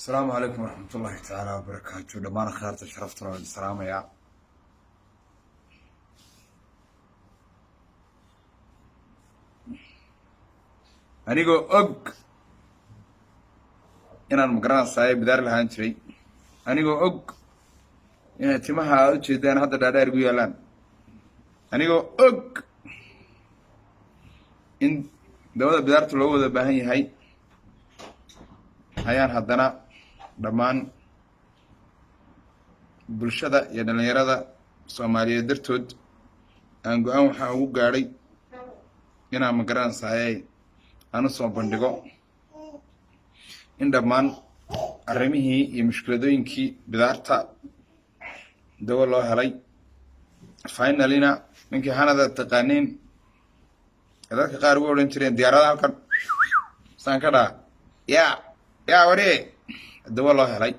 السلام عليكم ورحمة الله تعالى وبركاته. دمان خيرت شرفتنا والسلام يا أنيقو أق إنا المقرنة الصايب بدار لها انتري أنيقو أق إنا تمها أجدان هذا دادار قيالان أنيقو أق إن دولة بدارت الأول باهي هاي هيان هدنا دمان bulshada iyo dhalinyarada Soomaaliyeed dartood aan go'aan waxa ugu gaaray inaan magaranayay aan soo bandhigo in dhammaan arrimihii iyo mushkiladooyinkii bidaarta dawo loo helay finally-na ninkii hanada taqaaniin dadka qaar ugu oran jireen diyaarada halkan saan ka dhaa yaa waree dawo loo helay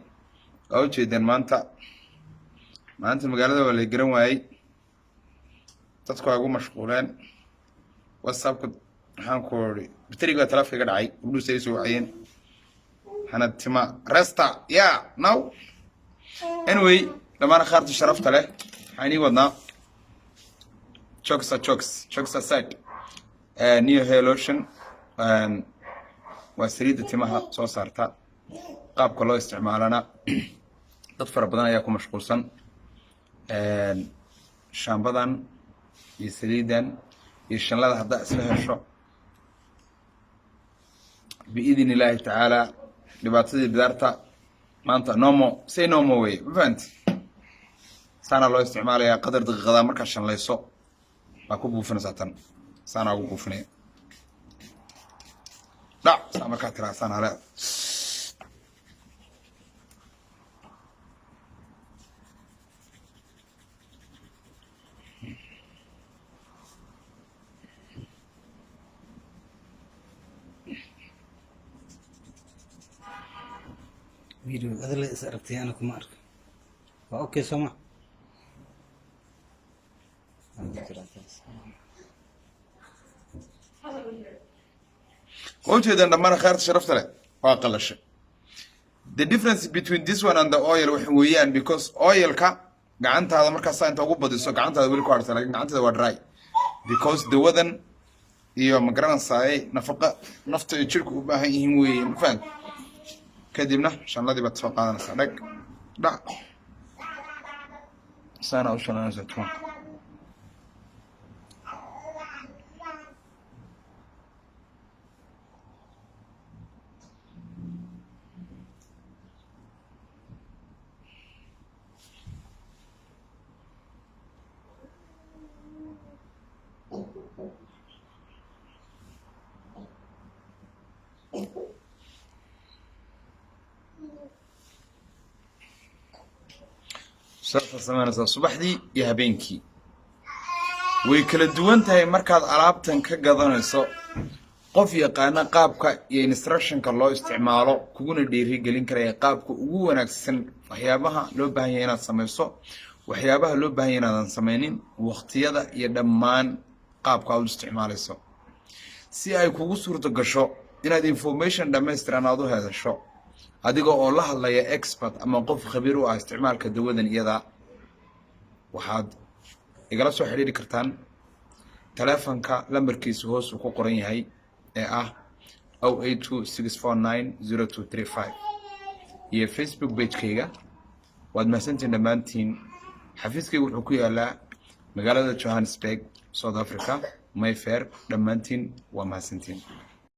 oo jeedeen maanta magaalada waa la garan waayay dadku ay ugu mashquuleen WhatsApp-ka waxaan ku ori bateriga taleefanka dhacay ugu soo wacayeen hanad tima resta now anyway dhammaan khaarta sharafta leh waxaan wadnaa chokes aside new hair lotion waa saliidda timaha soo saarta qaabka loo isticmaalana dad fara badan ayaa ku mashquulsan shaambadan iyo saliidan iyo shanlada hadda isla hesho biidin ilaahi tacaala dhibaatadii bidaarta maanta nomo way fahanti saana loo isticmaalayaa qadar daqiiqada markaa shanlayso baa ku buufinaysaa tan saana ugu buufinaya saa markaa tiraa saana hale فيديو هذا اللي سأرتي أنا كم أعرف أوكي سما قلت إذا لما خيرت شرفت له واقل الشيء the difference between this one and the oil وحويان because oil كا قعنت هذا مركز أنت أقول بدي سو قعنت هذا ويل كوارت لكن قعنت هذا ودراي because the weather يوم مقرن صاي نفقة نفط يشركوا بها يهموي مفهوم كدبنا عشان لا دي بتفوق على نصدق لا سنة وش أنا نزلتهم سمعنا صباحدي يا بينكي ويكل دوانتها مركز ألعابتن كجذانيسو قف يقانا قابك ينسترشن كالله استعماله كون ديري جلين كريه قابك وونكسن وحيابها لو بهينا سميسو وحيابها لو بهينا سمينين واختيادا يدمان قابك أو استعماله سو si ay kugu suurto gasho inaad information dhammaystiranaado hesho adigoo oo la hadlaya expert ama qof khabiir u ah isticmaalka dawadan iyada waxaad igala soo xiriiri kartaan taleefanka lambarkiisu hoos ku qoran yahay ee ah 0826490235 iyo Facebook page-kayga waad mahadsantiin dhammaantiin xafiiskaygu wuxuu ku yaalaa magaalada Johannesburg South Africa Mayfair dhammaantiin waa mahadsantiin